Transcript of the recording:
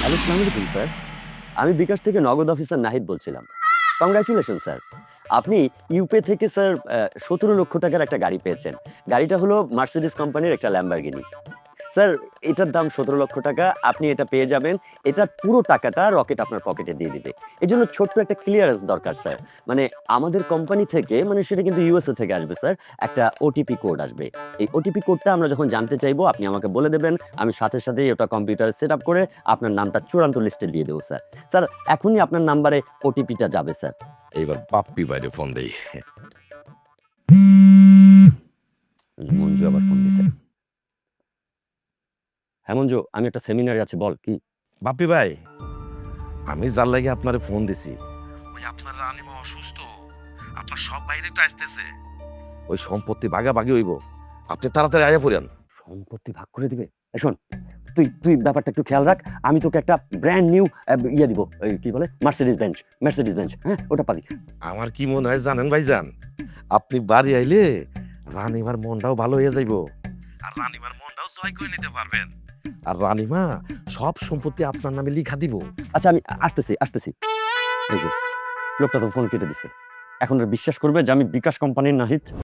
Hello, আসসালামু আলাইকুম sir. আমি বিকাশ থেকে নগদ অফিসার নাহিদ বলছিলাম। Congratulation sir. আপনি ইউপে থেকে স্যার ১৭ লক্ষ টাকার একটা গাড়ি পেয়েছেন। গাড়িটা হলো মার্সিডিজ কোম্পানির একটা ল্যাম্বরগিনি। স্যার, এটার দাম ১৭ লক্ষ টাকা। আপনি এটা পেয়ে যাবেন। এটার পুরো টাকাটা রকেট আপনার পকেটে দিয়ে দিবে। এজন্য ছোট্ট একটা ক্লিয়ারেন্স দরকার স্যার। মানে আমাদের কোম্পানি থেকে মানে সেটা কিন্তু ইউএসএ থেকে আসবে স্যার। একটা ওটিপি কোড আসবে। এই ওটিপি কোডটা আমরা যখন জানতে চাইবো আপনি আমাকে বলে দেবেন। আমি সাথে, সাথেই ওটা কম্পিউটারে সেটআপ করে আপনার নামটা চূড়ান্ত লিস্টে দিয়ে দেব স্যার। স্যার, এখনই আপনার নাম্বারে ওটিপিটা যাবে স্যার। এইবার বাপ্পি ভাইরে ফোন দেই। মঞ্জু আবার ফোন দিছে। হ্যাঁ মঞ্জু, আমি একটা সেমিনারে আছি, বল কি? বাপ্পি ভাই, আমি যার লাগে আপনারে ফোন দিছি, ওই আপনার রানীমা অসুস্থ, আপনার সব বাইরে তো আসতেছে, ওই সম্পত্তি ভাগাভাগি হইব, আপনি তাড়াতাড়ি আয়া পড়েন। সম্পত্তি ভাগ করে দিবে? এই শোন, তুই তুই ব্যাপারটা একটু খেয়াল রাখ। আমি তোকে একটা ব্র্যান্ড নিউ ইয়ে দিব। এই কি বলে? Mercedes bench. হ্যাঁ, ওটা পাবি। আমার কি মনে হয় জানেন ভাইজান, আপনি বাড়ি আইলে রানীমার মনটাও ভালো হয়ে যাইব, আর রানীমার মনটাও জয় করে নিতে পারবেন, আর রানীমা সব সম্পত্তি আপনার নামে লিখা দিব। আচ্ছা, আমি আসতেছি। এই যে লোকটা তো ফোন কেটে দিছে। এখন আর বিশ্বাস করবে যে আমি বিকাশ কোম্পানির নাহিদ?